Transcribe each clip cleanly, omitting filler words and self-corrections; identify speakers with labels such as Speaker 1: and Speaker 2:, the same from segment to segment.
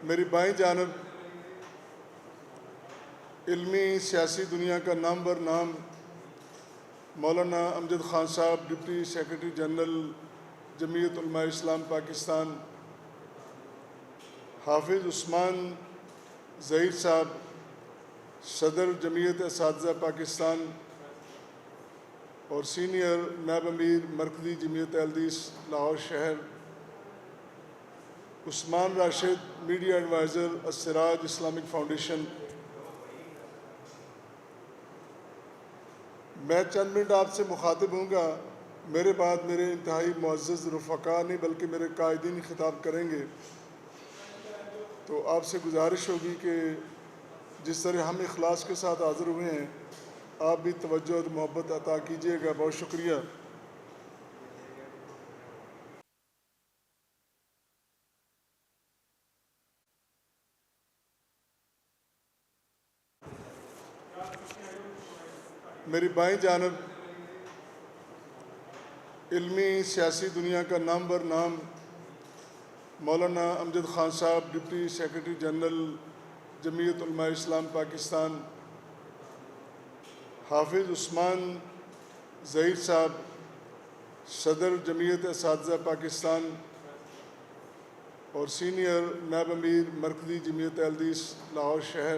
Speaker 1: میری بائیں جانب علمی سیاسی دنیا کا نامور نام مولانا امجد خان صاحب، ڈپٹی سیکرٹری جنرل جمعیت علماء اسلام پاکستان، حافظ عثمان ظہیر صاحب، صدر جمعیت اساتذہ پاکستان اور سینئر نائب امیر مرکزی جمعیت اہلدیس لاہور شہر، Usman Rashid, media advisor Alsiraj Islamic foundation, میں چند منٹ آپ سے مخاطب ہوں گا۔ میرے بعد میرے انتہائی معزز رفقا نہیں بلکہ میرے قائدین خطاب کریں گے، تو آپ سے گزارش ہوگی کہ جس طرح ہم اخلاص کے ساتھ حاضر ہوئے ہیں آپ بھی توجہ اور محبت عطا کیجیے گا۔ بہت شکریہ۔ میری بائیں جانب علمی سیاسی دنیا کا نامور نام مولانا امجد خان صاحب، ڈپٹی سیکرٹری جنرل جمعیت علماء اسلام پاکستان، حافظ عثمان ظہیر صاحب، صدر جمعیت اساتذہ پاکستان اور سینئر نائب امیر مرکزی جمعیت اہلدیس لاہور شہر،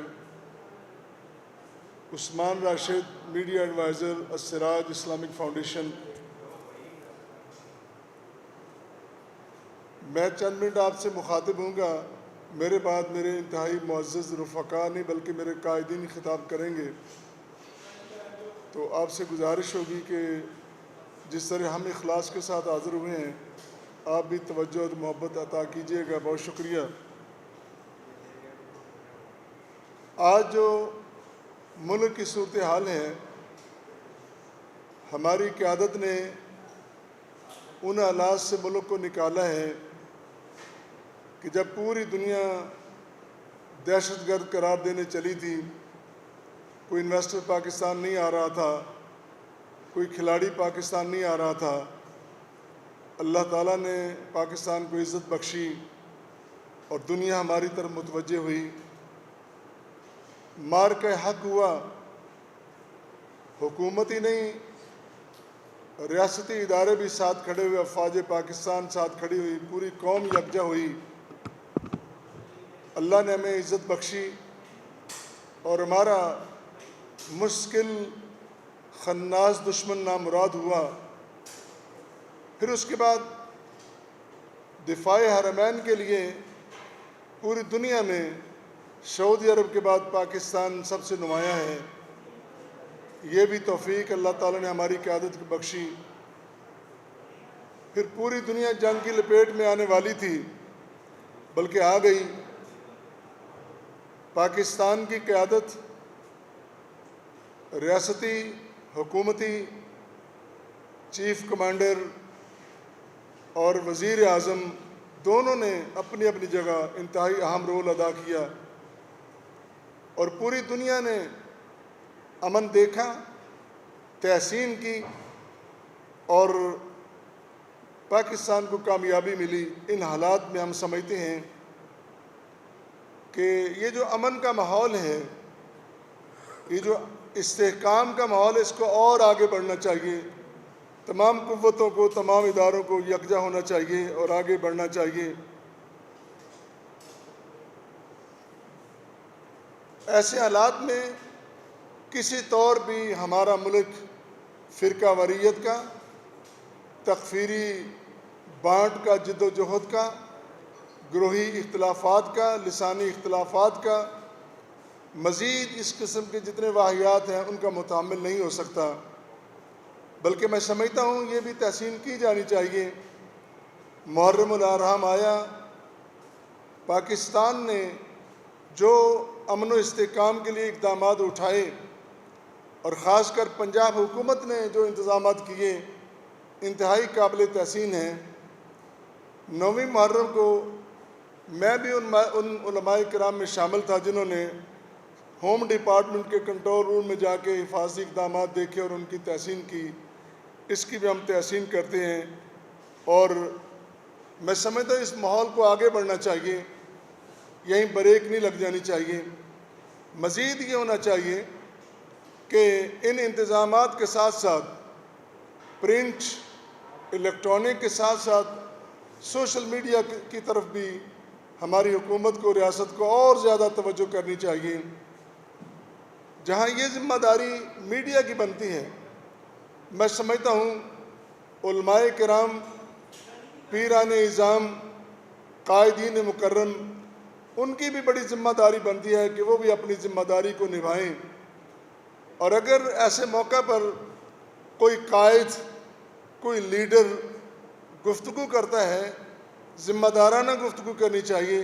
Speaker 1: Usman Rashid, media advisor Alsiraj Islamic foundation, میں چند منٹ آپ سے مخاطب ہوں گا۔ میرے بعد میرے انتہائی معزز رفقا نہیں بلکہ میرے قائدین خطاب کریں گے، تو آپ سے گزارش ہوگی کہ جس طرح ہم اخلاص کے ساتھ حاضر ہوئے ہیں آپ بھی توجہ اور محبت عطا کیجیے گا۔ بہت شکریہ۔ آج جو ملک کی صورتحال ہے، ہماری قیادت نے ان حالات سے ملک کو نکالا ہے کہ جب پوری دنیا دہشت گرد قرار دینے چلی تھی، کوئی انویسٹر پاکستان نہیں آ رہا تھا، کوئی کھلاڑی پاکستان نہیں آ رہا تھا، اللہ تعالیٰ نے پاکستان کو عزت بخشی اور دنیا ہماری طرف متوجہ ہوئی، مار کا حق ہوا، حکومت ہی نہیں ریاستی ادارے بھی ساتھ کھڑے ہوئے، افواج پاکستان ساتھ کھڑی ہوئی، پوری قوم یکجا ہوئی، اللہ نے ہمیں عزت بخشی اور ہمارا مشکل خناس دشمن نامراد ہوا۔ پھر اس کے بعد دفاع حرمین کے لیے پوری دنیا میں سعودی عرب کے بعد پاکستان سب سے نمایاں ہے۔ یہ بھی توفیق اللہ تعالیٰ نے ہماری قیادت کو بخشی۔ پھر پوری دنیا جنگ کی لپیٹ میں آنے والی تھی، بلکہ آ گئی۔ پاکستان کی قیادت ریاستی، حکومتی، چیف کمانڈر اور وزیر اعظم دونوں نے اپنی اپنی جگہ انتہائی اہم رول ادا کیا، اور پوری دنیا نے امن دیکھا، تحسین کی اور پاکستان کو کامیابی ملی۔ ان حالات میں ہم سمجھتے ہیں کہ یہ جو امن کا ماحول ہے، یہ جو استحکام کا ماحول ہے، اس کو اور آگے بڑھنا چاہیے۔ تمام قوتوں کو، تمام اداروں کو یکجا ہونا چاہیے اور آگے بڑھنا چاہیے۔ ایسے حالات میں کسی طور بھی ہمارا ملک فرقہ واریت کا، تکفیری بانٹ کا، جد و جہد کا، گروہی اختلافات کا، لسانی اختلافات کا، مزید اس قسم کے جتنے واقعات ہیں ان کا متحمل نہیں ہو سکتا، بلکہ میں سمجھتا ہوں یہ بھی تحسین کی جانی چاہیے۔ محرم الحرام آیا، پاکستان نے جو امن و استحکام کے لیے اقدامات اٹھائے اور خاص کر پنجاب حکومت نے جو انتظامات کیے انتہائی قابل تحسین ہیں۔ 9ویں محرم کو میں بھی ان علماء کرام میں شامل تھا جنہوں نے ہوم ڈپارٹمنٹ کے کنٹرول روم میں جا کے حفاظتی اقدامات دیکھے اور ان کی تحسین کی۔ اس کی بھی ہم تحسین کرتے ہیں، اور میں سمجھتا ہوں اس ماحول کو آگے بڑھنا چاہیے، یہیں بریک نہیں لگ جانی چاہیے۔ مزید یہ ہونا چاہیے کہ ان انتظامات کے ساتھ ساتھ پرنٹ، الیکٹرانک کے ساتھ ساتھ سوشل میڈیا کی طرف بھی ہماری حکومت کو، ریاست کو اور زیادہ توجہ کرنی چاہیے۔ جہاں یہ ذمہ داری میڈیا کی بنتی ہے، میں سمجھتا ہوں علماء کرام، پیران اعظام، قائدین مکرم، ان کی بھی بڑی ذمہ داری بنتی ہے کہ وہ بھی اپنی ذمہ داری کو نبھائیں۔ اور اگر ایسے موقع پر کوئی قائد، کوئی لیڈر گفتگو کرتا ہے، ذمہ دارانہ گفتگو کرنی چاہیے،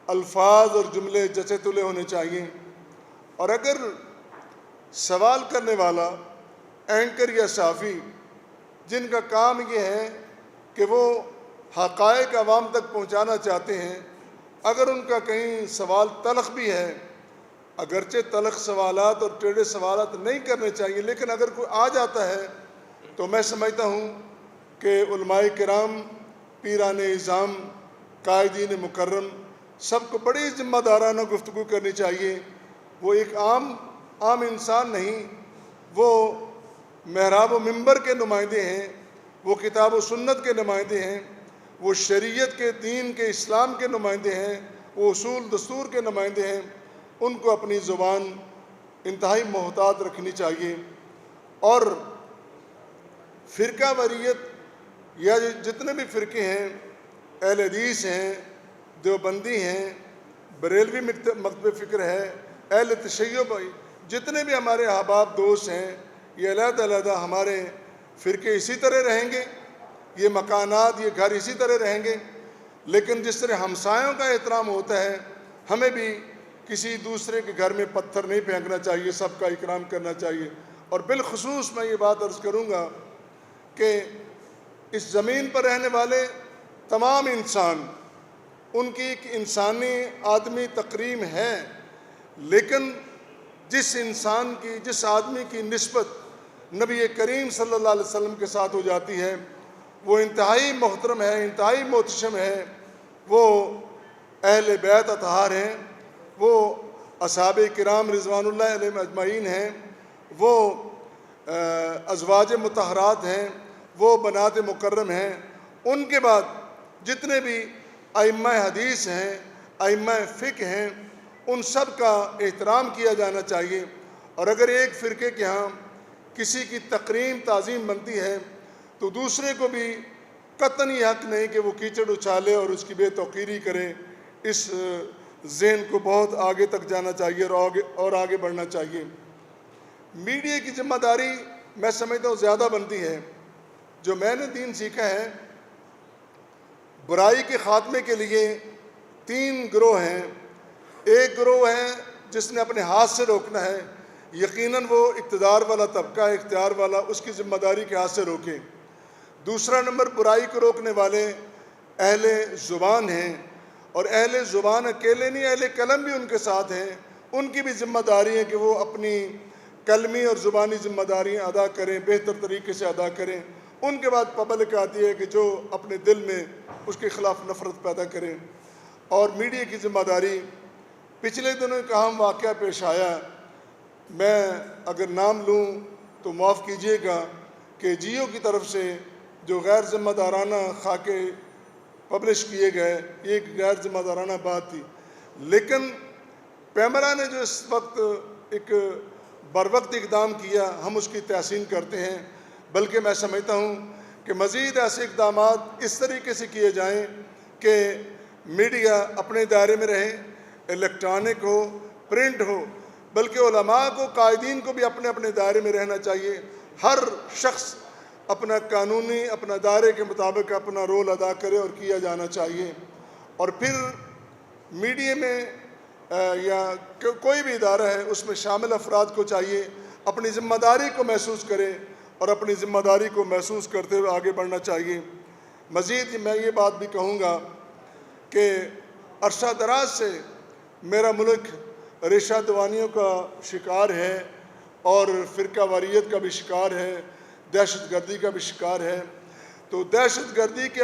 Speaker 1: الفاظ اور جملے جچے تلے ہونے چاہیے۔ اور اگر سوال کرنے والا اینکر یا صحافی، جن کا کام یہ ہے کہ وہ حقائق عوام تک پہنچانا چاہتے ہیں، اگر ان کا کہیں سوال تلخ بھی ہے، اگرچہ تلخ سوالات اور ٹیڑھے سوالات نہیں کرنے چاہیے، لیکن اگر کوئی آ جاتا ہے تو میں سمجھتا ہوں کہ علماء کرام، پیران اعظام، قائدین مکرم، سب کو بڑی ذمہ دارانہ گفتگو کرنی چاہیے۔ وہ ایک عام انسان نہیں، وہ محراب و منبر کے نمائندے ہیں، وہ کتاب و سنت کے نمائندے ہیں، وہ شریعت کے، دین کے، اسلام کے نمائندے ہیں، وہ اصول دستور کے نمائندے ہیں۔ ان کو اپنی زبان انتہائی محتاط رکھنی چاہیے۔ اور فرقہ واریت یا جتنے بھی فرقے ہیں، اہل حدیث ہیں، دیوبندی ہیں، بریلوی مکتب فکر ہے، اہل تشیع، جتنے بھی ہمارے احباب دوست ہیں، یہ علیحدہ علیحدہ ہمارے فرقے اسی طرح رہیں گے، یہ مکانات، یہ گھر اسی طرح رہیں گے، لیکن جس طرح ہمسایوں کا احترام ہوتا ہے، ہمیں بھی کسی دوسرے کے گھر میں پتھر نہیں پھینکنا چاہیے، سب کا اکرام کرنا چاہیے۔ اور بالخصوص میں یہ بات عرض کروں گا کہ اس زمین پر رہنے والے تمام انسان، ان کی ایک انسانی آدمی تقریم ہے، لیکن جس آدمی کی نسبت نبی کریم صلی اللہ علیہ وسلم کے ساتھ ہو جاتی ہے، وہ انتہائی محترم ہے، انتہائی محتشم ہے، وہ اہل بیت اطہار ہیں، وہ اصحاب کرام رضوان اللہ علیہم اجمعین ہیں، وہ ازواج مطہرات ہیں، وہ بنات مکرم ہیں۔ ان کے بعد جتنے بھی ائمہ حدیث ہیں، ائمہ فقہ ہیں، ان سب کا احترام کیا جانا چاہیے۔ اور اگر ایک فرقے کے ہاں کسی کی تکریم تعظیم بنتی ہے تو دوسرے کو بھی قطعی حق نہیں کہ وہ کیچڑ اچھالے اور اس کی بے توقیری کرے۔ اس ذہن کو بہت آگے تک جانا چاہیے اور آگے بڑھنا چاہیے۔ میڈیا کی ذمہ داری میں سمجھتا ہوں زیادہ بنتی ہے۔ جو میں نے دین سیکھا ہے، برائی کے خاتمے کے لیے 3 گروہ ہیں۔ ایک گروہ ہے جس نے اپنے ہاتھ سے روکنا ہے، یقیناً وہ اقتدار والا طبقہ، اختیار والا، اس کی ذمہ داری کے ہاتھ سے روکے۔ دوسرا نمبر برائی کو روکنے والے اہل زبان ہیں، اور اہل زبان اکیلے نہیں، اہل قلم بھی ان کے ساتھ ہیں۔ ان کی بھی ذمہ داری ہے کہ وہ اپنی قلمی اور زبانی ذمہ داریاں ادا کریں، بہتر طریقے سے ادا کریں۔ ان کے بعد پبلک آتی ہے کہ جو اپنے دل میں اس کے خلاف نفرت پیدا کریں۔ اور میڈیا کی ذمہ داری، پچھلے دنوں ایک اہم واقعہ پیش آیا، میں اگر نام لوں تو معاف کیجیے گا، کہ جیو کی طرف سے جو غیر ذمہ دارانہ خاکے پبلش کیے گئے، یہ ایک غیر ذمہ دارانہ بات تھی، لیکن پیمرا نے جو اس وقت ایک بروقت اقدام کیا، ہم اس کی تحسین کرتے ہیں۔ بلکہ میں سمجھتا ہوں کہ مزید ایسے اقدامات اس طریقے سے کیے جائیں کہ میڈیا اپنے دائرے میں رہے، الیکٹرانک ہو، پرنٹ ہو، بلکہ علماء کو، قائدین کو بھی اپنے اپنے دائرے میں رہنا چاہیے۔ ہر شخص اپنا قانونی، اپنا دائرے کے مطابق اپنا رول ادا کرے اور کیا جانا چاہیے۔ اور پھر میڈیا میں یا کوئی بھی ادارہ ہے، اس میں شامل افراد کو چاہیے اپنی ذمہ داری کو محسوس کرے اور اپنی ذمہ داری کو محسوس کرتے ہوئے آگے بڑھنا چاہیے۔ مزید میں یہ بات بھی کہوں گا کہ عرصہ دراز سے میرا ملک ریشہ دوانیوں کا شکار ہے، اور فرقہ واریت کا بھی شکار ہے، دہشت گردی کا بھی شکار ہے۔ تو دہشت گردی کے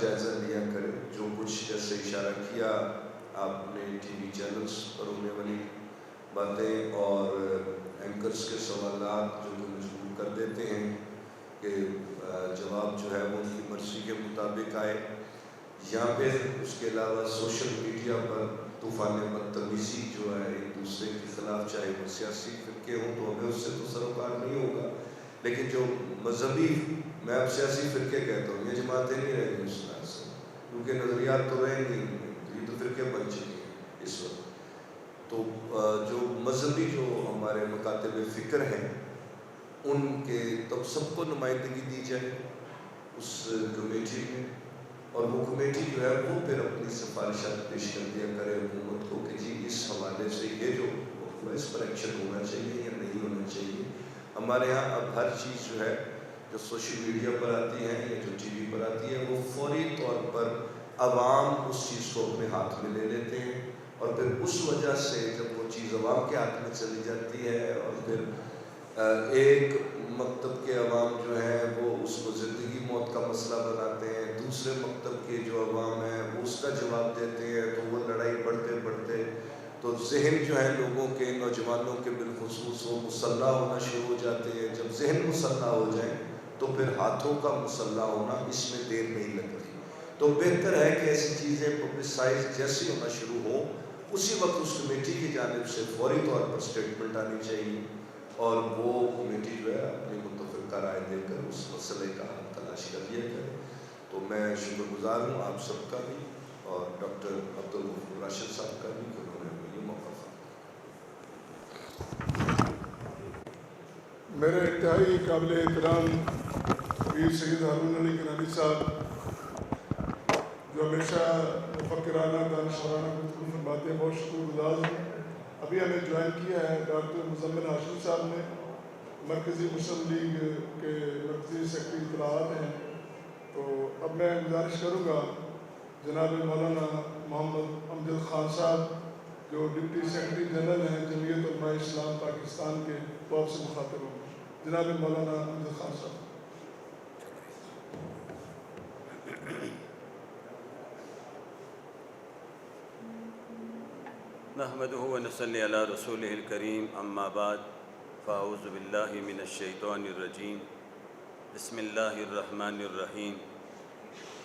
Speaker 2: جائزہ لیا کریں. جو کچھ جیسے اشارہ کیا آپ نے ٹی وی چینلز پر ہونے والی باتیں اور اینکرز کے سوالات جو کہ مجبور کر دیتے ہیں کہ جواب جو ہے وہ ان کی مرضی کے مطابق آئے، یا پھر اس کے علاوہ سوشل میڈیا پر طوفان بدتمیزی جو ہے ایک دوسرے کے خلاف، چاہے وہ سیاسی فرقے ہوں تو ہمیں اس سے تو سروکار نہیں ہوگا، لیکن جو مذہبی، میں اب سیاسی فرقے کہتا ہوں، یہ جماعتیں نہیں رہیں گی اس طرح سے، کیونکہ نظریات تو رہیں گی، یہ تو فرقے بن چکے ہیں اس وقت. تو جو مذہبی جو ہمارے مکاتب فکر ہیں ان کے تب سب کو نمائندگی دی جائے اس کمیٹی میں، اور وہ کمیٹی جو ہے وہ پھر اپنی سفارشات پیش کر دیا کرے حکومت کو کہ جی اس حوالے سے یہ جو اس پر ایکشن ہونا چاہیے یا نہیں ہونا چاہیے. ہمارے ہاں اب ہر چیز جو ہے جو سوشل میڈیا پر آتی ہے یا جو ٹی وی پر آتی ہے وہ فوری طور پر عوام اس چیز کو اپنے ہاتھ میں لے لیتے ہیں، اور پھر اس وجہ سے جب وہ چیز عوام کے ہاتھ میں چلی جاتی ہے اور پھر ایک مکتب کے عوام جو ہیں وہ اس کو زندگی موت کا مسئلہ بناتے ہیں، دوسرے مکتب کے جو عوام ہیں وہ اس کا جواب دیتے ہیں، تو وہ لڑائی بڑھتے بڑھتے تو ذہن جو ہے لوگوں کے، نوجوانوں کے بالخصوص وہ مسلح ہونا شروع ہو جاتے ہیں. جب ذہن مسلح ہو جائیں تو پھر ہاتھوں کا مسلح ہونا اس میں دیر نہیں لگتی. تو بہتر ہے کہ ایسی چیزیں پبلسائز جیسی ہونا شروع ہوں اسی وقت اس کمیٹی کی جانب سے فوری طور پر اسٹیٹمنٹ آنی چاہیے، اور وہ کمیٹی جو ہے اپنی متفقہ رائے دے کر اس مسئلے کا حل تلاش کر لیا کرے. تو میں شکر گزار ہوں آپ سب کا بھی اور ڈاکٹر عبدالغفور راشد صاحب کا بھی کہ انہوں نے ہمیں یہ موقع فراہم.
Speaker 1: میرے انتہائی قابل احترام پیر سید ہارون علی کنانی صاحب جو ہمیشہ مفکرانہ دانشورانہ گفتگو فرماتے ہیں، بہت شکر گزار ہوں. ابھی ہمیں جوائن کیا ہے ڈاکٹر مزمل ہاشمی صاحب نے، مرکزی مسلم لیگ کے مرکزی سیکرٹری اطلاعات ہیں. تو اب میں گزارش کروں گا جناب مولانا محمد امجد خان صاحب جو ڈپٹی سیکرٹری جنرل ہیں جمعیت علماء اسلام پاکستان کے، وہ آپ سے مخاطب ہوں. جناب مولانا امجد خان صاحب.
Speaker 3: نحمده ونصلي على رسوله الكريم اما بعد فاعوذ بالله من الشیطان الرجیم بسم اللہ الرحمن الرحیم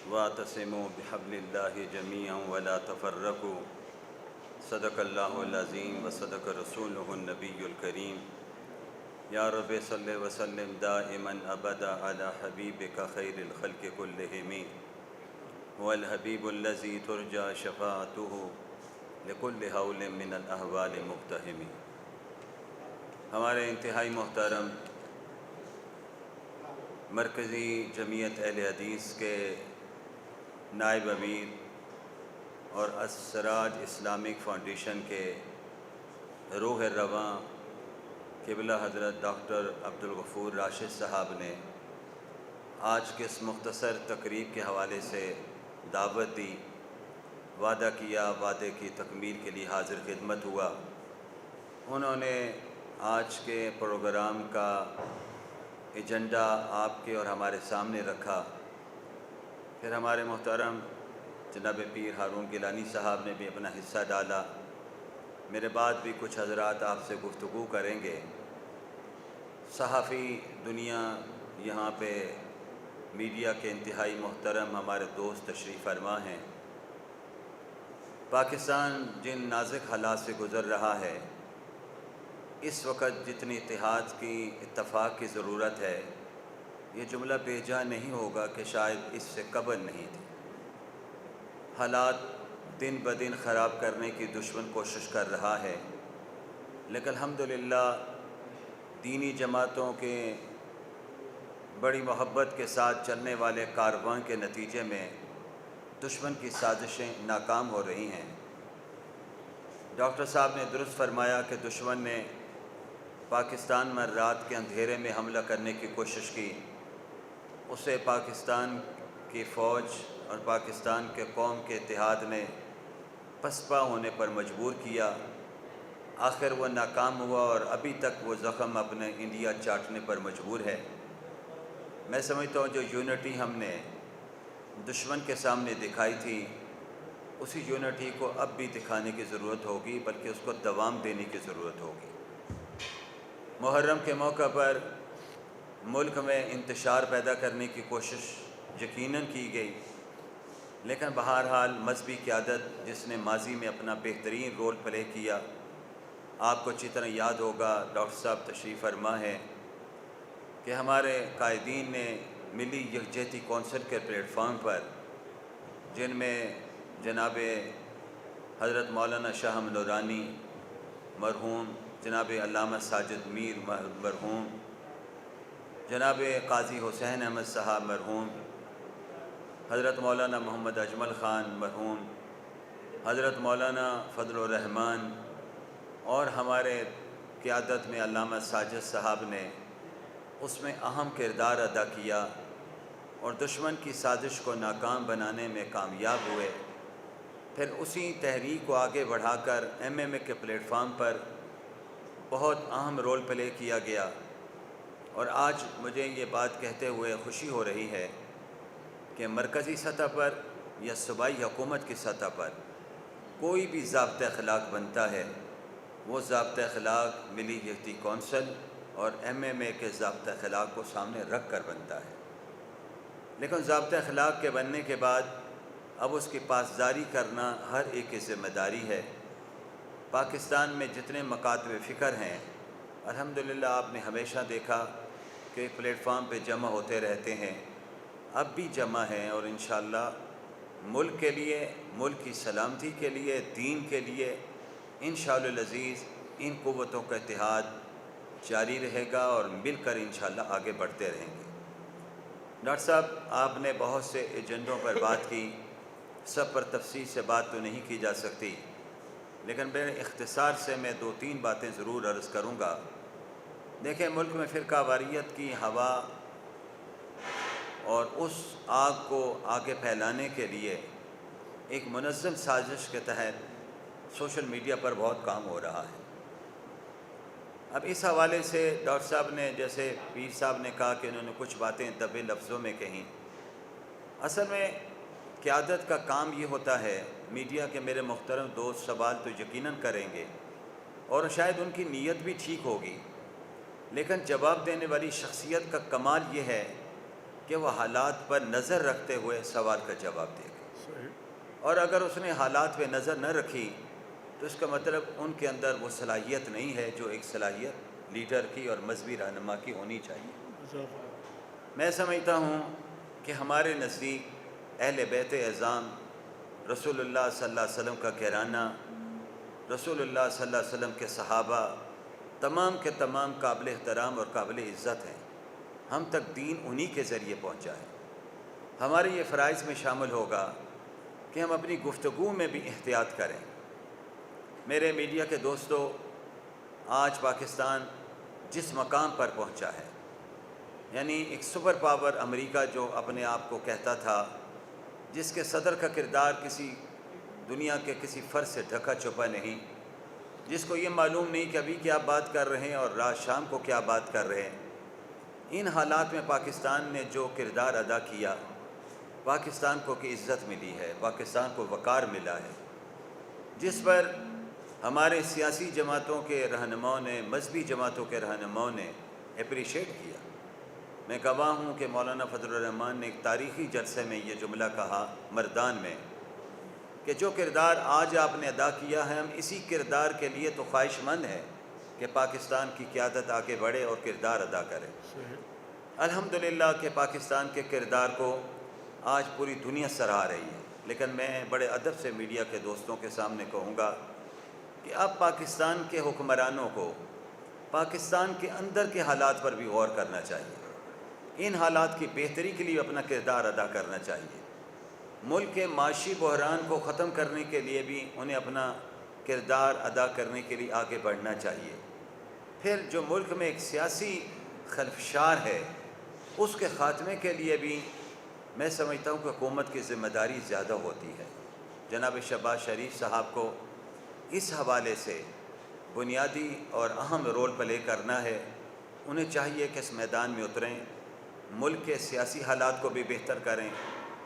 Speaker 3: واعتصموا بحبل اللہ جميعا ولا تفرقوا صدق اللہ العظیم وصدق رسولہ النبی الکریم. یا رب صلی وسلم دائما ابدا علی حبیبک خیر الخلق کلہم والحبیب الذی ترجى شفاعتہ لکل حول من الاحوال مقتحم. ہمارے انتہائی محترم مرکزی جمعیت اہل حدیث کے نائب امیر اور السراج اسلامک فاؤنڈیشن کے روح رواں قبلہ حضرت ڈاکٹر عبدالغفور راشد صاحب نے آج کے اس مختصر تقریب کے حوالے سے دعوت دی. وعدہ کیا، وعدے کی تکمیل کے لیے حاضر خدمت ہوا. انہوں نے آج کے پروگرام کا ایجنڈا آپ کے اور ہمارے سامنے رکھا. پھر ہمارے محترم جناب پیر ہارون گیلانی صاحب نے بھی اپنا حصہ ڈالا. میرے بعد بھی کچھ حضرات آپ سے گفتگو کریں گے. صحافی دنیا، یہاں پہ میڈیا کے انتہائی محترم ہمارے دوست تشریف فرما ہیں. پاکستان جن نازک حالات سے گزر رہا ہے، اس وقت جتنی اتحاد کی، اتفاق کی ضرورت ہے، یہ جملہ بے جا نہیں ہوگا کہ شاید اس سے قبل نہیں تھی. حالات دن بدن خراب کرنے کی دشمن کوشش کر رہا ہے، لیکن الحمدللہ دینی جماعتوں کے بڑی محبت کے ساتھ چلنے والے کارواں کے نتیجے میں دشمن کی سازشیں ناکام ہو رہی ہیں. ڈاکٹر صاحب نے درست فرمایا کہ دشمن نے پاکستان میں رات کے اندھیرے میں حملہ کرنے کی کوشش کی. اسے پاکستان کی فوج اور پاکستان کے قوم کے اتحاد نے پسپا ہونے پر مجبور کیا. آخر وہ ناکام ہوا اور ابھی تک وہ زخم اپنے انڈیا چاٹنے پر مجبور ہے. میں سمجھتا ہوں جو یونٹی ہم نے دشمن کے سامنے دکھائی تھی، اسی یونٹی کو اب بھی دکھانے کی ضرورت ہوگی، بلکہ اس کو دوام دینے کی ضرورت ہوگی۔ محرم کے موقع پر ملک میں انتشار پیدا کرنے کی کوشش یقیناً کی گئی، لیکن بہرحال مذہبی قیادت جس نے ماضی میں اپنا بہترین رول پلے کیا، آپ کو اچھی طرح یاد ہوگا، ڈاکٹر صاحب تشریف فرما ہے کہ ہمارے قائدین نے ملی یکجہتی کونسل کے پلیٹ فارم پر، جن میں جناب حضرت مولانا شاہ نورانی مرحوم، جناب علامہ ساجد میر مرحوم، جناب قاضی حسین احمد صاحب مرحوم، حضرت مولانا محمد اجمل خان مرحوم، حضرت مولانا فضل الرحمن اور ہمارے قیادت میں علامہ ساجد صاحب نے اس میں اہم کردار ادا کیا اور دشمن کی سازش کو ناکام بنانے میں کامیاب ہوئے۔ پھر اسی تحریک کو آگے بڑھا کر MMA کے پلیٹ فارم پر بہت اہم رول پلے کیا گیا، اور آج مجھے یہ بات کہتے ہوئے خوشی ہو رہی ہے کہ مرکزی سطح پر یا صوبائی حکومت کی سطح پر کوئی بھی ضابطۂ اخلاق بنتا ہے، وہ ضابطۂ اخلاق ملی یکجہتی کونسل اور MMA کے ضابطۂ اخلاق کو سامنے رکھ کر بنتا ہے۔ لیکن ضابطۂ اخلاق کے بننے کے بعد اب اس کی پاسداری کرنا ہر ایک کی ذمہ داری ہے۔ پاکستان میں جتنے مکاتب فکر ہیں، الحمدللہ آپ نے ہمیشہ دیکھا کہ پلیٹ فارم پہ جمع ہوتے رہتے ہیں، اب بھی جمع ہیں، اور انشاءاللہ ملک کے لیے، ملک کی سلامتی کے لیے، دین کے لیے انشاءاللہ العزیز ان قوتوں کا اتحاد جاری رہے گا اور مل کر انشاءاللہ آگے بڑھتے رہیں گے۔ ڈاکٹر صاحب، آپ نے بہت سے ایجنڈوں پر بات کی، سب پر تفصیل سے بات تو نہیں کی جا سکتی، لیکن بڑے اختصار سے میں 2-3 باتیں ضرور عرض کروں گا۔ دیکھیں، ملک میں فرقہ واریت کی ہوا اور اس آگ کو آگے پھیلانے کے لیے ایک منظم سازش کے تحت سوشل میڈیا پر بہت کام ہو رہا ہے۔ اب اس حوالے سے ڈاکٹر صاحب نے، جیسے پیر صاحب نے کہا کہ انہوں نے کچھ باتیں دبے لفظوں میں کہیں، اصل میں قیادت کا کام یہ ہوتا ہے، میڈیا کے میرے محترم دوست سوال تو یقیناً کریں گے اور شاید ان کی نیت بھی ٹھیک ہوگی، لیکن جواب دینے والی شخصیت کا کمال یہ ہے کہ وہ حالات پر نظر رکھتے ہوئے سوال کا جواب دے گا، اور اگر اس نے حالات پہ نظر نہ رکھی تو اس کا مطلب ان کے اندر وہ صلاحیت نہیں ہے جو ایک صلاحیت لیڈر کی اور مذہبی رہنما کی ہونی چاہیے۔ میں سمجھتا ہوں کہ ہمارے نزدیک اہل بیت اعظام، رسول اللہ صلی اللہ علیہ وسلم کا گھرانہ، رسول اللہ صلی اللہ علیہ وسلم کے صحابہ تمام کے تمام قابل احترام اور قابل عزت ہیں۔ ہم تک دین انہی کے ذریعے پہنچا ہے۔ ہمارے یہ فرائض میں شامل ہوگا کہ ہم اپنی گفتگو میں بھی احتیاط کریں۔ میرے میڈیا کے دوستو، آج پاکستان جس مقام پر پہنچا ہے، یعنی ایک سپر پاور امریکہ جو اپنے آپ کو کہتا تھا، جس کے صدر کا کردار کسی دنیا کے کسی فرد سے ڈھکا چھپا نہیں، جس کو یہ معلوم نہیں کہ ابھی کیا بات کر رہے ہیں اور رات شام کو کیا بات کر رہے ہیں، ان حالات میں پاکستان نے جو کردار ادا کیا، پاکستان کو کی عزت ملی ہے، پاکستان کو وقار ملا ہے، جس پر ہمارے سیاسی جماعتوں کے رہنماؤں نے، مذہبی جماعتوں کے رہنماؤں نے اپریشیٹ کیا۔ میں گواہ ہوں کہ مولانا فضل الرحمن نے ایک تاریخی جلسے میں یہ جملہ کہا مردان میں کہ جو کردار آج آپ نے ادا کیا ہے، ہم اسی کردار کے لیے تو خواہش مند ہیں کہ پاکستان کی قیادت آگے بڑھے اور کردار ادا کرے۔ الحمدللہ کہ پاکستان کے کردار کو آج پوری دنیا سراہ رہی ہے، لیکن میں بڑے ادب سے میڈیا کے دوستوں کے سامنے کہوں گا کہ اب پاکستان کے حکمرانوں کو پاکستان کے اندر کے حالات پر بھی غور کرنا چاہیے، ان حالات کی بہتری کے لیے اپنا کردار ادا کرنا چاہیے، ملک کے معاشی بحران کو ختم کرنے کے لیے بھی انہیں اپنا کردار ادا کرنے کے لیے آگے بڑھنا چاہیے۔ پھر جو ملک میں ایک سیاسی خلفشار ہے، اس کے خاتمے کے لیے بھی میں سمجھتا ہوں کہ حکومت کی ذمہ داری زیادہ ہوتی ہے۔ جناب شہباز شریف صاحب کو اس حوالے سے بنیادی اور اہم رول پلے کرنا ہے۔ انہیں چاہیے کہ اس میدان میں اتریں، ملک کے سیاسی حالات کو بھی بہتر کریں،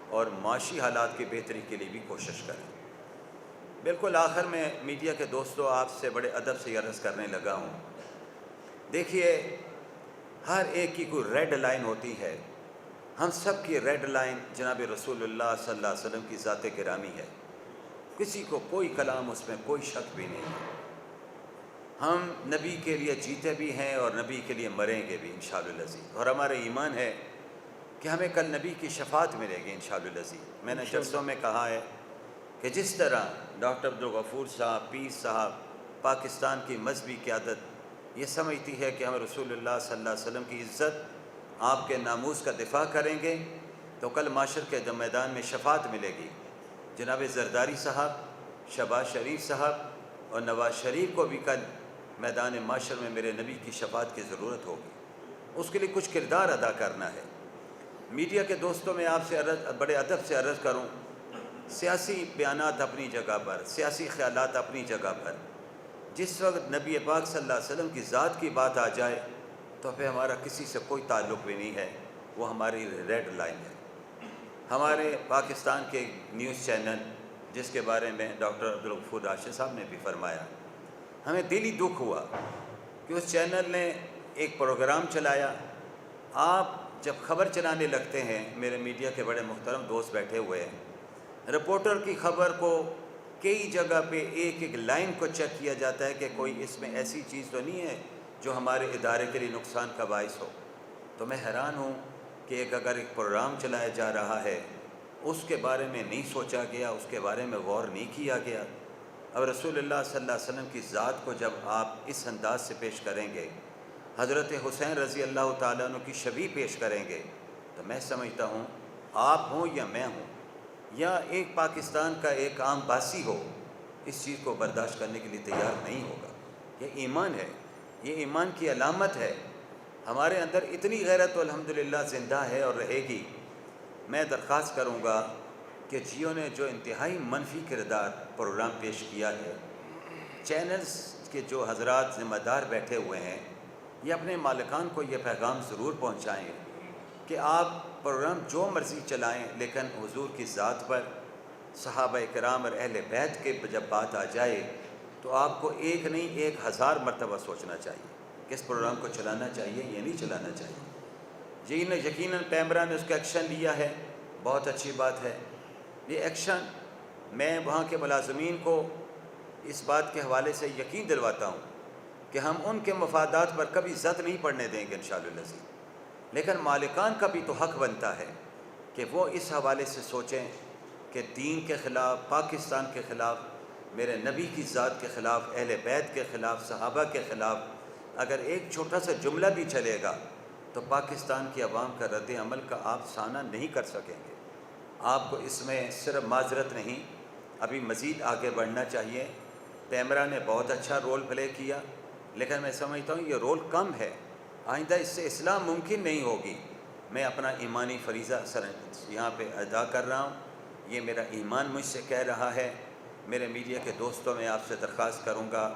Speaker 3: اور معاشی حالات کی بہتری کے لیے بھی کوشش کریں۔ بالکل آخر میں میڈیا کے دوستوں آپ سے بڑے ادب سے عرض کرنے لگا ہوں، دیکھیے ہر ایک کی کوئی ریڈ لائن ہوتی ہے، ہم سب کی ریڈ لائن جناب رسول اللہ صلی اللہ علیہ وسلم کی ذات گرامی ہے، کسی کو کوئی کلام اس میں کوئی شک بھی نہیں ہے۔ ہم نبی کے لیے جیتے بھی ہیں اور نبی کے لیے مریں گے بھی انشاءاللہ العزیز، اور ہمارا ایمان ہے کہ ہمیں کل نبی کی شفاعت ملے گی انشاءاللہ العزیز۔ میں نے جلسوں میں کہا ہے کہ جس طرح ڈاکٹر عبدالغفور صاحب، پیر صاحب، پاکستان کی مذہبی قیادت یہ سمجھتی ہے کہ ہم رسول اللہ صلی اللہ علیہ وسلم کی عزت، آپ کے ناموس کا دفاع کریں گے تو کل معاشر کے میدان میں شفاعت ملے گی۔ جناب زرداری صاحب، شہباز شریف صاحب اور نواز شریف کو بھی کل میدان معاشر میں میرے نبی کی شفاعت کی ضرورت ہوگی، اس کے لیے کچھ کردار ادا کرنا ہے۔ میڈیا کے دوستوں میں آپ سے بڑے ادب سے عرض کروں، سیاسی بیانات اپنی جگہ پر، سیاسی خیالات اپنی جگہ پر، جس وقت نبی پاک صلی اللہ علیہ وسلم کی ذات کی بات آ جائے تو پھر ہمارا کسی سے کوئی تعلق بھی نہیں ہے، وہ ہماری ریڈ لائن ہے۔ ہمارے پاکستان کے نیوز چینل جس کے بارے میں ڈاکٹر عبدالغفور راشد صاحب نے بھی فرمایا، ہمیں دلی دکھ ہوا کہ اس چینل نے ایک پروگرام چلایا۔ آپ جب خبر چلانے لگتے ہیں، میرے میڈیا کے بڑے محترم دوست بیٹھے ہوئے ہیں، رپورٹر کی خبر کو کئی جگہ پہ ایک ایک لائن کو چیک کیا جاتا ہے کہ کوئی اس میں ایسی چیز تو نہیں ہے جو ہمارے ادارے کے لیے نقصان کا باعث ہو۔ تو میں حیران ہوں کہ اگر ایک پروگرام چلایا جا رہا ہے، اس کے بارے میں نہیں سوچا گیا، اس کے بارے میں غور نہیں کیا گیا۔ اب رسول اللہ صلی اللہ علیہ وسلم کی ذات کو جب آپ اس انداز سے پیش کریں گے، حضرت حسین رضی اللہ تعالیٰ عنہ کی شبیہ پیش کریں گے، تو میں سمجھتا ہوں آپ ہوں یا میں ہوں یا ایک پاکستان کا ایک عام باسی ہو، اس چیز کو برداشت کرنے کے لیے تیار نہیں ہوگا۔ یہ ایمان ہے، یہ ایمان کی علامت ہے۔ ہمارے اندر اتنی غیرت الحمدللہ زندہ ہے اور رہے گی۔ میں درخواست کروں گا کہ جیو نے جو انتہائی منفی کردار پروگرام پیش کیا ہے، چینلز کے جو حضرات ذمہ دار بیٹھے ہوئے ہیں، یہ اپنے مالکان کو یہ پیغام ضرور پہنچائیں کہ آپ پروگرام جو مرضی چلائیں، لیکن حضور کی ذات پر، صحابہ کرام اور اہل بیت کے جب بات آ جائے تو آپ کو ایک نہیں 1000 مرتبہ سوچنا چاہیے کہ اس پروگرام کو چلانا چاہیے یا نہیں چلانا چاہیے۔ یقیناً پیمرا نے اس کا ایکشن لیا ہے، بہت اچھی بات ہے۔ یہ ایکشن میں وہاں کے ملازمین کو اس بات کے حوالے سے یقین دلواتا ہوں کہ ہم ان کے مفادات پر کبھی زد نہیں پڑنے دیں گے انشاءاللہ العزیز، لیکن مالکان کا بھی تو حق بنتا ہے کہ وہ اس حوالے سے سوچیں کہ دین کے خلاف، پاکستان کے خلاف، میرے نبی کی ذات کے خلاف، اہل بیت کے خلاف، صحابہ کے خلاف اگر ایک چھوٹا سا جملہ بھی چلے گا تو پاکستان کی عوام کا رد عمل کا آپ سامنا نہیں کر سکیں گے۔ آپ کو اس میں صرف معذرت نہیں، ابھی مزید آگے بڑھنا چاہیے۔ پیمرا نے بہت اچھا رول پلے کیا، لیکن میں سمجھتا ہوں یہ رول کم ہے، آئندہ اس سے اصلاح ممکن نہیں ہوگی۔ میں اپنا ایمانی فریضہ یہاں پہ ادا کر رہا ہوں، یہ میرا ایمان مجھ سے کہہ رہا ہے۔ میرے میڈیا کے دوستوں میں آپ سے درخواست کروں گا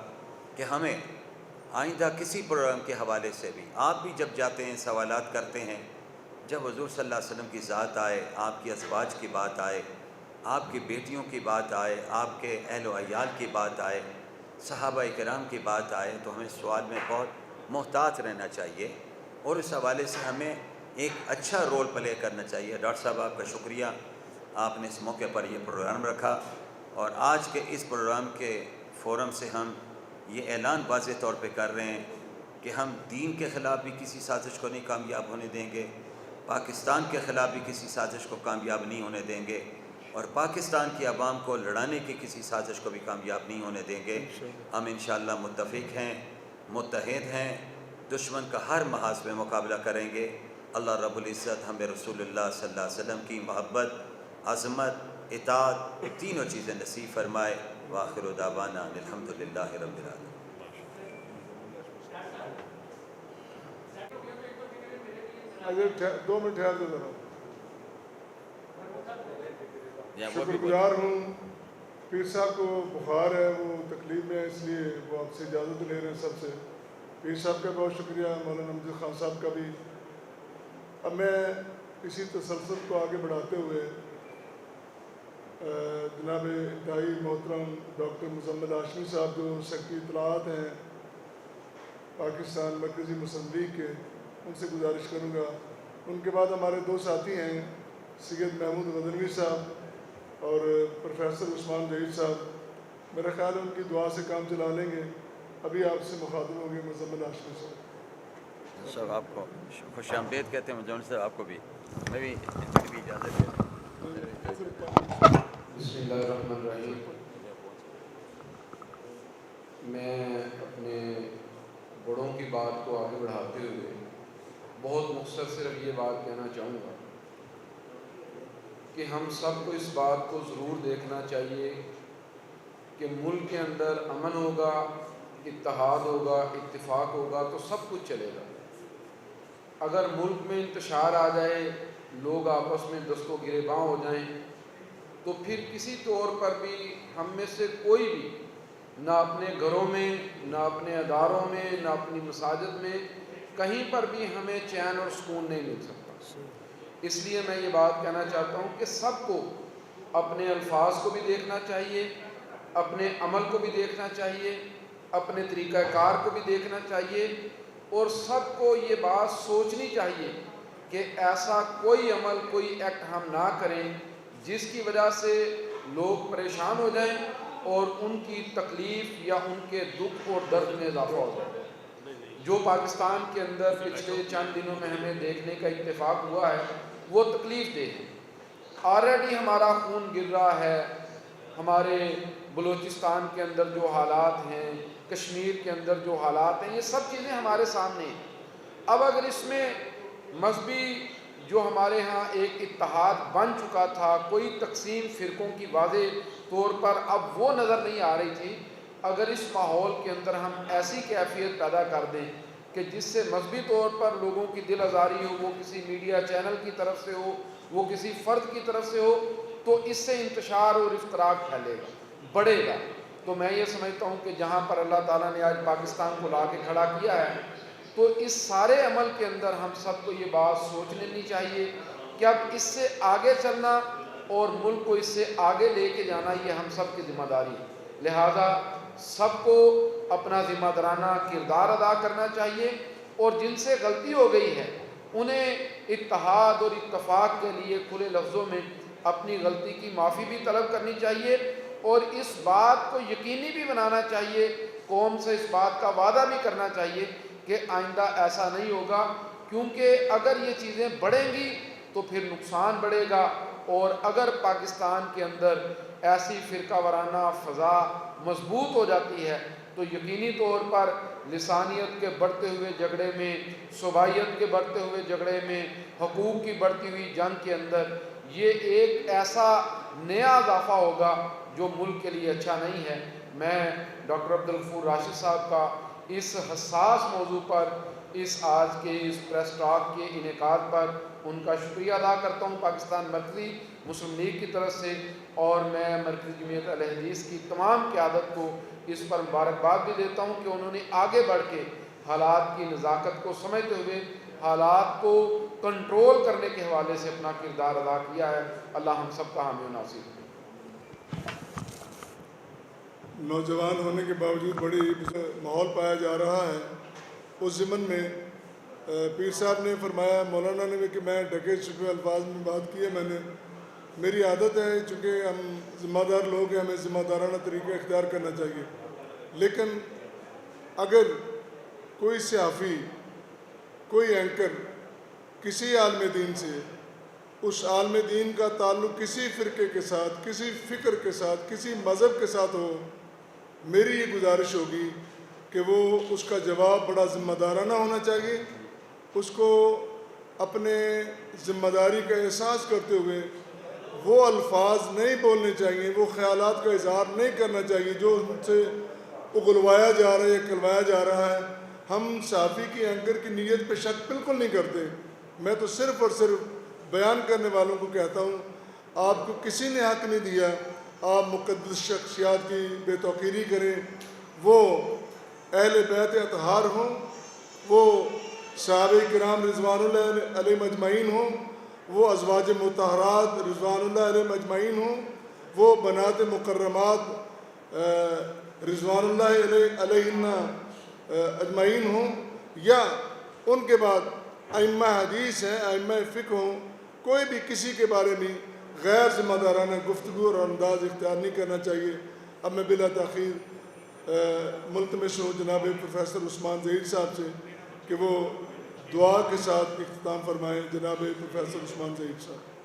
Speaker 3: کہ ہمیں آئندہ کسی پروگرام کے حوالے سے بھی، آپ بھی جب جاتے ہیں سوالات کرتے ہیں، جب حضور صلی اللہ علیہ وسلم کی ذات آئے، آپ کی ازواج کی بات آئے، آپ کی بیٹیوں کی بات آئے، آپ کے اہل و عیال کی بات آئے، صحابہ کرام کی بات آئے، تو ہمیں سوال میں بہت محتاط رہنا چاہیے اور اس حوالے سے ہمیں ایک اچھا رول پلے کرنا چاہیے۔ ڈاکٹر صاحب آپ کا شکریہ، آپ نے اس موقع پر یہ پروگرام رکھا، اور آج کے اس پروگرام کے فورم سے ہم یہ اعلان واضح طور پہ کر رہے ہیں کہ ہم دین کے خلاف بھی کسی سازش کو نہیں کامیاب ہونے دیں گے، پاکستان کے خلاف بھی کسی سازش کو کامیاب نہیں ہونے دیں گے، اور پاکستان کی عوام کو لڑانے کی کسی سازش کو بھی کامیاب نہیں ہونے دیں گے۔ ہم انشاءاللہ متفق ہیں، متحد ہیں، دشمن کا ہر محاذ میں مقابلہ کریں گے۔ اللہ رب العزت ہمیں رسول اللہ صلی اللہ علیہ وسلم کی محبت، عظمت، اطاعت، تینوں چیزیں نصیب فرمائے۔ وآخر دعوانا الحمدللہ رب العالمین۔
Speaker 1: اگر 2 منٹ ٹھہر دو ذرا۔
Speaker 3: وہ
Speaker 1: شکر
Speaker 3: بھی
Speaker 1: گزار ہوں، پیر صاحب کو بخار ہے، وہ تکلیف میں ہے، اس لیے وہ آپ سے اجازت لے رہے ہیں سب سے۔ پیر صاحب کا بہت شکریہ، مولانا امجد خان صاحب کا بھی۔ اب میں اسی تسلسل کو آگے بڑھاتے ہوئے جناب انتہائی محترم ڈاکٹر مزمل ہاشمی صاحب جو سیکرٹری اطلاعات ہیں پاکستان مرکزی مسلم لیگ کے، ان سے گزارش کروں گا. ان کے بعد ہمارے دو ساتھی ہیں سید محمود غزنوی صاحب اور پروفیسر عثمان جہید صاحب. میرا خیال ہے ان کی دعا سے کام چلا لیں گے. ابھی آپ سے مخاطب ہوں گے مزمل ہاشمی صاحب.
Speaker 3: صاحب آپ کو خوش آمدید کہتے ہیں مجھے صاحب، آپ کو بھی میں بھی اجازت ہے.
Speaker 4: بسم اللہ الرحمن الرحیم. میں اپنے بڑوں کی بات کو آگے بڑھاتے ہوئے بہت مختصر صرف یہ بات کہنا چاہوں گا کہ ہم سب کو اس بات کو ضرور دیکھنا چاہیے کہ ملک کے اندر امن ہوگا، اتحاد ہوگا، اتفاق ہوگا تو سب کچھ چلے گا. اگر ملک میں انتشار آ جائے، لوگ آپس میں دست و گریباں ہو جائیں، تو پھر کسی طور پر بھی ہم میں سے کوئی بھی نہ اپنے گھروں میں، نہ اپنے اداروں میں، نہ اپنی مساجد میں کہیں پر بھی ہمیں چین اور سکون نہیں مل سکتا. اس لیے میں یہ بات کہنا چاہتا ہوں کہ سب کو اپنے الفاظ کو بھی دیکھنا چاہیے، اپنے عمل کو بھی دیکھنا چاہیے، اپنے طریقہ کار کو بھی دیکھنا چاہیے، اور سب کو یہ بات سوچنی چاہیے کہ ایسا کوئی عمل، کوئی ایکٹ ہم نہ کریں جس کی وجہ سے لوگ پریشان ہو جائیں اور ان کی تکلیف یا ان کے دکھ اور درد میں اضافہ ہو جائے. جو پاکستان کے اندر پچھلے چند دنوں میں ہمیں دیکھنے کا اتفاق ہوا ہے وہ تکلیف دہ ہے. آلریڈی ہمارا خون گر رہا ہے. ہمارے بلوچستان کے اندر جو حالات ہیں، کشمیر کے اندر جو حالات ہیں، یہ سب چیزیں ہمارے سامنے ہیں. اب اگر اس میں مذہبی جو ہمارے ہاں ایک اتحاد بن چکا تھا، کوئی تقسیم فرقوں کی واضح طور پر اب وہ نظر نہیں آ رہی تھی، اگر اس ماحول کے اندر ہم ایسی کیفیت پیدا کر دیں کہ جس سے مذہبی طور پر لوگوں کی دل آزاری ہو، وہ کسی میڈیا چینل کی طرف سے ہو، وہ کسی فرد کی طرف سے ہو، تو اس سے انتشار اور افتراق پھیلے گا، بڑھے گا. تو میں یہ سمجھتا ہوں کہ جہاں پر اللہ تعالیٰ نے آج پاکستان کو لا کے کھڑا کیا ہے، تو اس سارے عمل کے اندر ہم سب کو یہ بات سوچ لینی چاہیے کہ اب اس سے آگے چلنا اور ملک کو اس سے آگے لے کے جانا یہ ہم سب کی ذمہ داری ہے. لہذا سب کو اپنا ذمہ دارانہ کردار ادا کرنا چاہیے، اور جن سے غلطی ہو گئی ہے انہیں اتحاد اور اتفاق کے لیے کھلے لفظوں میں اپنی غلطی کی معافی بھی طلب کرنی چاہیے، اور اس بات کو یقینی بھی بنانا چاہیے، قوم سے اس بات کا وعدہ بھی کرنا چاہیے کہ آئندہ ایسا نہیں ہوگا. کیونکہ اگر یہ چیزیں بڑھیں گی تو پھر نقصان بڑھے گا، اور اگر پاکستان کے اندر ایسی فرقہ وارانہ فضا مضبوط ہو جاتی ہے تو یقینی طور پر لسانیت کے بڑھتے ہوئے جھگڑے میں، صوبائیت کے بڑھتے ہوئے جھگڑے میں، حقوق کی بڑھتی ہوئی جنگ کے اندر یہ ایک ایسا نیا اضافہ ہوگا جو ملک کے لیے اچھا نہیں ہے. میں ڈاکٹر عبدالغفور راشد صاحب کا اس حساس موضوع پر، اس آج کے اس پریس ٹاک کے انعقاد پر ان کا شکریہ ادا کرتا ہوں پاکستان مرکزی مسلم لیگ کی طرف سے، اور میں مرکزی جمعیت اہل حدیث کی تمام قیادت کو اس پر مبارکباد بھی دیتا ہوں کہ انہوں نے آگے بڑھ کے حالات کی نزاکت کو سمجھتے ہوئے حالات کو کنٹرول کرنے کے حوالے سے اپنا کردار ادا کیا ہے. اللہ ہم سب کا حامی و ناصر ہے.
Speaker 1: نوجوان ہونے کے باوجود بڑی ماحول پایا جا رہا ہے. اس ضمن میں پیر صاحب نے فرمایا، مولانا نے بھی، کہ میں ڈھکے چھپے الفاظ میں بات کی ہے. میری عادت ہے، چونکہ ہم ذمہ دار لوگ ہیں، ہمیں ذمہ دارانہ طریقہ اختیار کرنا چاہیے. لیکن اگر کوئی صحافی، کوئی اینکر کسی عالم دین سے، اس عالم دین کا تعلق کسی فرقے کے ساتھ، کسی فکر کے ساتھ، کسی مذہب کے ساتھ ہو، میری یہ گزارش ہوگی کہ وہ اس کا جواب بڑا ذمہ دارانہ ہونا چاہیے. اس کو اپنے ذمہ داری کا احساس کرتے ہوئے وہ الفاظ نہیں بولنے چاہیے، وہ خیالات کا اظہار نہیں کرنا چاہیے جو ان سے اگلوایا جا رہا ہے یا کلوایا جا رہا ہے. ہم صحافی کی، اینکر کی نیت پہ شک بالکل نہیں کرتے. میں تو صرف اور صرف بیان کرنے والوں کو کہتا ہوں، آپ کو کسی نے حق نہیں دیا آپ مقدس شخصیات کی بے توقیری کریں. وہ اہل بیت اطہار ہوں، وہ صحابہ کرام رضوان اللہ علیہ مجمعین ہوں، وہ ازواج مطہرات رضوان اللہ علیہ مجمعین ہوں، وہ بنات مکرمات رضوان اللہ علیہن اجمعین ہوں، یا ان کے بعد ائمہ حدیث ہیں، ائمہ فقہ ہوں، کوئی بھی کسی کے بارے میں غیر ذمہ دارانہ گفتگو اور انداز اختیار نہیں کرنا چاہیے۔ اب میں بلا تاخیر ملتمس ہوں جناب پروفیسر عثمان ظہیر صاحب سے کہ وہ دعا کے ساتھ اختتام فرمائیں۔ جناب پروفیسر عثمان ظہیر صاحب۔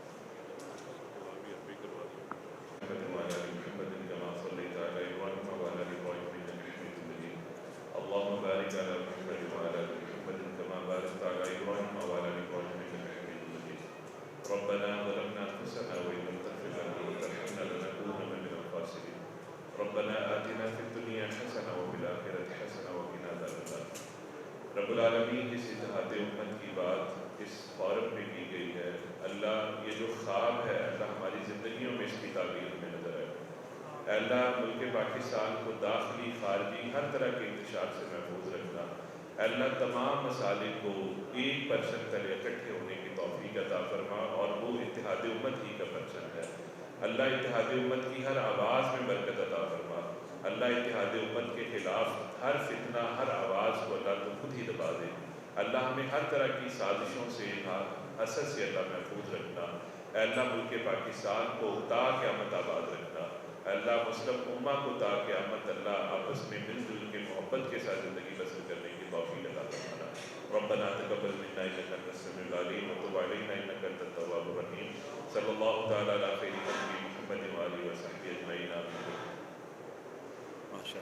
Speaker 5: اللهم بارك على محمد وعلى ال محمد كما باركت على ابراهيم وعلى ال ابراهيم انك حميد مجيد. ربنا ظلمنا انفسنا وان لم تغفر لنا وترحمنا لنكونن من الخاسرين. ربنا آتنا في الدنيا حسنه وفي الاخره حسنه وقنا عذاب النار. رب العالمین، اس اتحاد امت کی بات اس فارم میں کی گئی ہے، اللہ یہ جو خواب ہے اللہ ہماری زندگیوں میں اس کی تعبیر میں نظر آئے۔ اے اللہ ملک پاکستان کو داخلی خارجی ہر طرح کے انتشار سے محفوظ رکھنا۔ اے اللہ تمام مسالک کو ایک پرچم تلے اکٹھے ہونے کی توفیق عطا فرما، اور وہ اتحاد امت ہی کا پرچم ہے۔ اللہ اتحاد امت کی ہر آواز میں برکت عطا فرما۔ اللہ اتحاد امت کے خلاف ہر فتنہ، ہر آواز کو اللہ تو خود ہی دبا دے۔ اللہ ہمیں ہر طرح کی سازشوں سے، حسد سے اللہ محفوظ رکھنا۔ اے اللہ ملک پاکستان کو تا قیامت آباد رکھنا۔ اے اللہ مسلم امہ کو تا قیامت اللہ آپس میں مل جل کے محبت کے ساتھ زندگی بسر کرنے کی توفیق عطا فرمانا۔ ربنا تقبل منا انک انت السمیع العلیم وتب علینا انک انت التواب الرحیم۔ صلی اللہ تعالی علی خیر خلقہ محمد و آلہ و صحبہ اجمعین۔ آمین۔